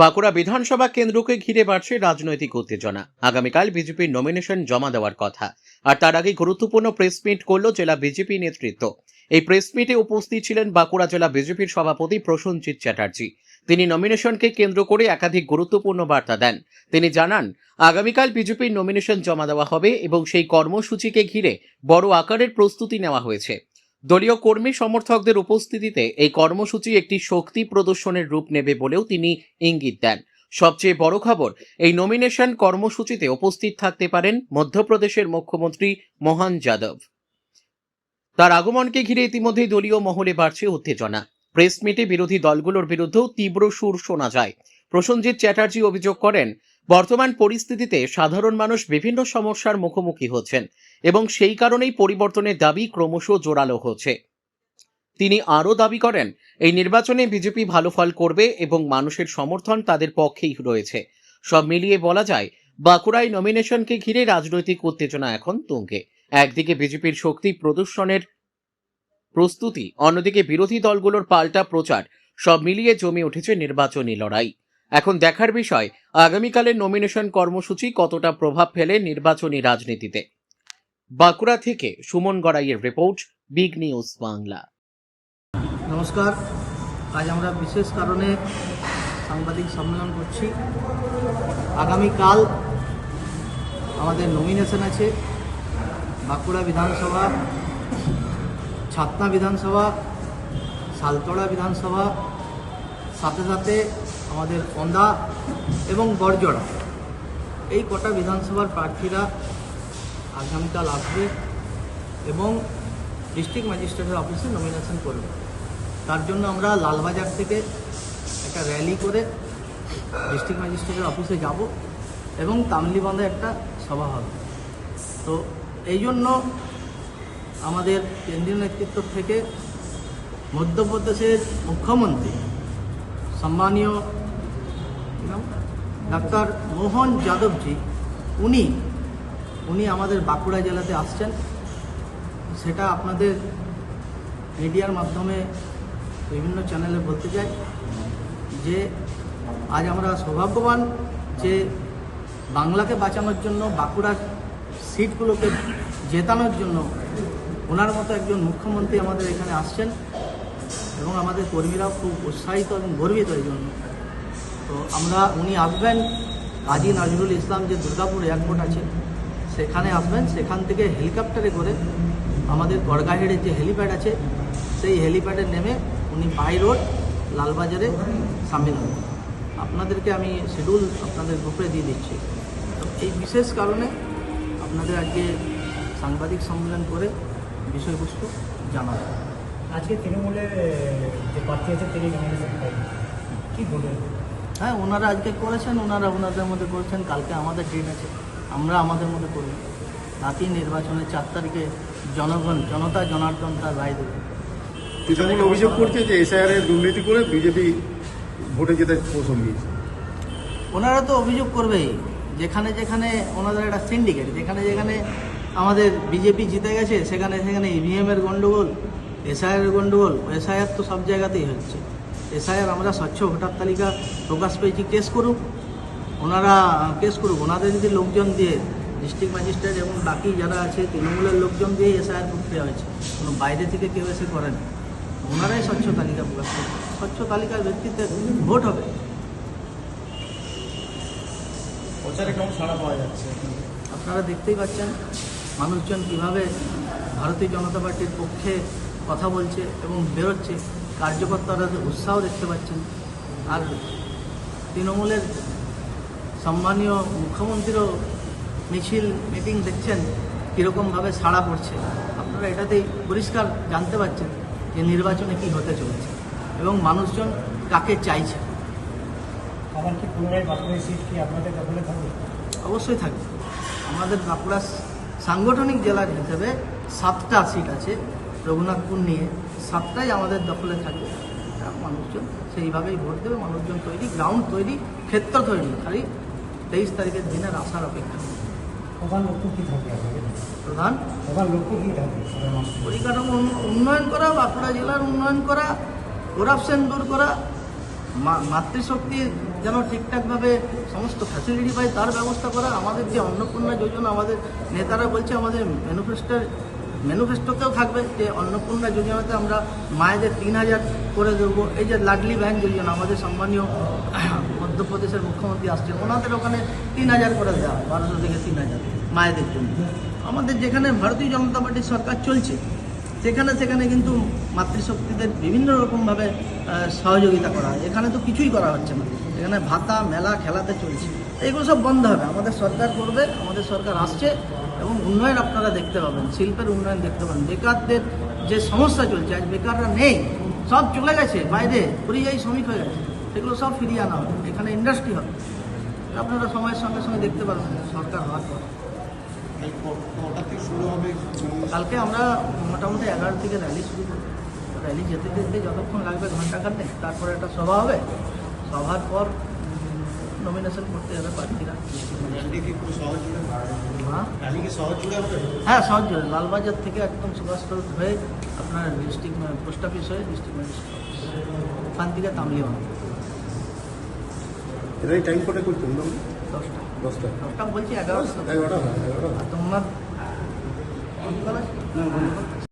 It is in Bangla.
বাঁকুড়া বিধানসভা কেন্দ্রকে ঘিরে বাড়ছে রাজনৈতিক উত্তেজনা। আগামীকাল বিজেপির নমিনেশন জমা দেওয়ার কথা, আর তার আগে গুরুত্বপূর্ণ প্রেস মিট করল জেলা বিজেপি নেতৃত্ব। এই প্রেস মিটে উপস্থিত ছিলেন বাঁকুড়া জেলা বিজেপির সভাপতি প্রসেনজিৎ চ্যাটার্জি। তিনি নমিনেশনকে কেন্দ্র করে একাধিক গুরুত্বপূর্ণ বার্তা দেন। তিনি জানান, আগামীকাল বিজেপির নমিনেশন জমা দেওয়া হবে এবং সেই কর্মসূচিকে ঘিরে বড় আকারের প্রস্তুতি নেওয়া হয়েছে। দলীয় কর্মী সমর্থকদের উপস্থিতিতে এই কর্মসূচি একটি শক্তি প্রদর্শনের রূপ নেবে বলেও তিনি ইঙ্গিত দেন। সবচেয়ে বড় খবর, এই নমিনেশন কর্মসূচিতে উপস্থিত থাকতে পারেন মধ্যপ্রদেশের মুখ্যমন্ত্রী মোহন যাদব। তার আগমনকে ঘিরে ইতিমধ্যেই দলীয় মহলে বাড়ছে উত্তেজনা। প্রেস মিটে বিরোধী দলগুলোর বিরুদ্ধেও তীব্র সুর শোনা যায়। প্রসেনজিৎ চ্যাটার্জি অভিযোগ করেন, বর্তমান পরিস্থিতিতে সাধারণ মানুষ বিভিন্ন সমস্যার মুখোমুখি হচ্ছেন এবং সেই কারণেই পরিবর্তনের দাবি ক্রমশ জোরালো হচ্ছে। তিনি আরও দাবি করেন, এই নির্বাচনে বিজেপি ভালো ফল করবে এবং মানুষের সমর্থন তাদের পক্ষেই রয়েছে। সব মিলিয়ে বলা যায়, বাঁকুড়ায় নমিনেশনকে ঘিরে রাজনৈতিক উত্তেজনা এখন তুঙ্গে। একদিকে বিজেপির শক্তি প্রদর্শনের প্রস্তুতি, অন্যদিকে বিরোধী দলগুলোর পাল্টা প্রচার, সব মিলিয়ে জমে উঠেছে নির্বাচনী লড়াই। এখন দেখার বিষয়, আগামীকালের নমিনেশন কর্মসূচি কতটা প্রভাব ফেলে নির্বাচনী রাজনীতিতে। বাঁকুড়া থেকে সুমন গড়াইয়ের রিপোর্ট, বিগ নিউজ বাংলা। নমস্কার। আজ আমরা বিশেষ কারণে সাংবাদিক সম্মেলন করছি। আগামীকাল আমাদের নমিনেশন আছে। বাঁকুড়া বিধানসভা, ছাতনা বিধানসভা, সালতোড়া বিধানসভা, সাথে সাথে আমাদের ওন্দা এবং বড়জোড়া, এই কটা বিধানসভার প্রার্থীরা আগামীকাল আসবে এবং ডিস্ট্রিক্ট ম্যাজিস্ট্রেটের অফিসে নমিনেশন করবে। তার জন্য আমরা লালবাজার থেকে একটা র্যালি করে ডিস্ট্রিক্ট ম্যাজিস্ট্রেটের অফিসে যাব এবং তামলিবান্ধে একটা সভা হবে। তো এই জন্য আমাদের কেন্দ্রীয় নেতৃত্ব থেকে মধ্যপ্রদেশের মুখ্যমন্ত্রী সম্মানীয় ডাক্তার মোহন যাদবজি, উনি আমাদের বাঁকুড়া জেলাতে আসছেন। সেটা আপনাদের মিডিয়ার মাধ্যমে বিভিন্ন চ্যানেলে বলতে চাই যে আজ আমরা সৌভাগ্যবান যে বাংলাকে বাঁচানোর জন্য, বাঁকুড়ার সিটগুলোকে জেতানোর জন্য ওনার মতো একজন মুখ্যমন্ত্রী আমাদের এখানে আসছেন এবং আমাদের কর্মীরাও খুব উৎসাহিত এবং গর্বিত এই জন্য। তো উনি আসবেন কাজী নজরুল ইসলাম যে দুর্গাপুর এয়ারপোর্ট আছে সেখানে আসবেন। সেখান থেকে হেলিকপ্টারে করে আমাদের গড়গাহেড়ের যে হেলিপ্যাড আছে সেই হেলিপ্যাডে নেমে উনি বাই রোড লালবাজারে সামিল হবেন। আপনাদেরকে আমি শিডিউল আপনাদের গ্রুপে দিয়ে দিচ্ছি। তো এই বিশেষ কারণে আপনাদের আজকে সাংবাদিক সম্মেলন করে বিষয়বস্তু জানাবো। আজকে তৃণমূলের যে প্রার্থী আছে তিনি কী বলবেন? হ্যাঁ, ওনারা আজকে করেছেন, ওনাদের মধ্যে করেছেন। কালকে আমাদের ডেট আছে, আমরা আমাদের মধ্যে করব। রাতেই নির্বাচনের 4 তারিখে জনতা জনার্দন তার রায় দেবে। তৃণমূল অভিযোগ করছে যে এসআইআর দুর্নীতি করে বিজেপি ভোটে যেতে পছন্দ দিয়েছে। ওনারা তো অভিযোগ করবেই, যেখানে যেখানে ওনাদের একটা সিন্ডিকেট, যেখানে যেখানে আমাদের বিজেপি জিতে গেছে সেখানে সেখানে ইভিএমের গণ্ডগোল, এসআইআর গণ্ডগোল। এসআইআর তো সব জায়গাতেই হচ্ছে। এসআইআর আমরা স্বচ্ছ ভোটার তালিকা প্রকাশ পেয়েছি, কেস করুক ওনাদের যদি লোকজন দিয়ে, ডিস্ট্রিক্ট ম্যাজিস্ট্রেট এবং বাকি যারা আছে তৃণমূলের লোকজন দিয়ে এসআইআর প্রক্রিয়া হয়েছে, কোনো বাইরে থেকে কেউ এসে করেন। ওনারাই স্বচ্ছ তালিকা প্রকাশ করবে, স্বচ্ছ তালিকার ভিত্তিতে ভোট হবে। প্রচারে কেমন সাড়া পাওয়া যাচ্ছে? আপনারা দেখতেই পাচ্ছেন মানুষজন কীভাবে ভারতীয় জনতা পার্টির পক্ষে কথা বলছে এবং বেরোচ্ছে। কার্যকর্তারা উৎসাহ দেখতে পাচ্ছেন। আর তৃণমূলের সম্মানীয় মুখ্যমন্ত্রীরও মিটিং দেখছেন কীরকমভাবে সাড়া পড়ছে। আপনারা এটাতেই পরিষ্কার জানতে পারছেন যে নির্বাচনে কী হতে চলেছে এবং মানুষজন কাকে চাইছে। আমার কি পুনরায় বাঁকুড়ার সিট কি আপনাদের দখলে থাকবে? অবশ্যই থাকবে। আমাদের বাঁকুড়া সাংগঠনিক জেলার হিসেবে 7টা সিট আছে রঘুনাথপুর নিয়ে, 7টাই আমাদের দখলে থাকবে। মানুষজন সেইভাবেই ভোট দেবে। মানুষজন তৈরি, গ্রাউন্ড তৈরি, ক্ষেত্র তৈরি। খালি 23 তারিখের দিনের আসার অপেক্ষা। প্রধান লক্ষ্য কী থাকবে? প্রধান লক্ষ্য কী থাকবে? পরিকাঠামো উন্নয়ন করা, বাঁকুড়া জেলার উন্নয়ন করা, করাপশন দূর করা, মাতৃশক্তির যেন ঠিকঠাকভাবে সমস্ত ফ্যাসিলিটি পায় তার ব্যবস্থা করা। আমাদের যে অন্নপূর্ণা যোজনা, আমাদের নেতারা বলছে, আমাদের ম্যানিফেস্টোতেও থাকবে যে অন্নপূর্ণা যোজনাতে আমরা মায়েদের 3,000 করে দেবো। এই যে লাডলি ব্যান যোজনা, আমাদের সম্মানীয় মধ্যপ্রদেশের মুখ্যমন্ত্রী আসছেন, ওনাদের ওখানে 3,000 করে দেওয়া, 1200 থেকে 3,000 মায়েদের জন্য। আমাদের যেখানে ভারতীয় জনতা পার্টির সরকার চলছে সেখানে কিন্তু মাতৃশক্তিদের বিভিন্ন রকমভাবে সহযোগিতা করা হয়। এখানে তো কিছুই করা হচ্ছে না, এখানে ভাতা মেলা খেলাতে চলছে। এগুলো সব বন্ধ হবে, আমাদের সরকার করবে, আমাদের সরকার আসছে এবং উন্নয়ন আপনারা দেখতে পাবেন, শিল্পের উন্নয়ন দেখতে পাবেন। বেকারদের যে সমস্যা চলছে, আজ বেকাররা নেই, সব চলে গেছে বাইরে, পরিযায়ী শ্রমিক হয়ে গেছে, সেগুলো সব ফিরিয়ে আনা হবে, এখানে ইন্ডাস্ট্রি হবে। আপনারা সময়ের সঙ্গে সঙ্গে দেখতে পারবেন সরকার হওয়ার পর। কালকে আমরা মোটামুটি 11 থেকে র্যালি শুরু করব। র্যালি যেতে যেতে যতক্ষণ লাগবে ঘন্টাখানেক, তারপরে একটা সভা হবে, সভার পর নমিনেশন করতে যাবে প্রার্থীরা। হ্যাঁ, সহজ জুড়ে লালবাজার থেকে একদম সুভাষতল হয়ে আপনার ডিস্ট্রিক্ট পোস্ট অফিস হয়ে ডিস্ট্রিক্ট ম্যাজিস্ট্রেট অফিস, ওখান থেকে তামলিয়া এটাই টাইম কোটা করছেন না? 10টা বলছি, 11টা। এগারোটা আর তোমার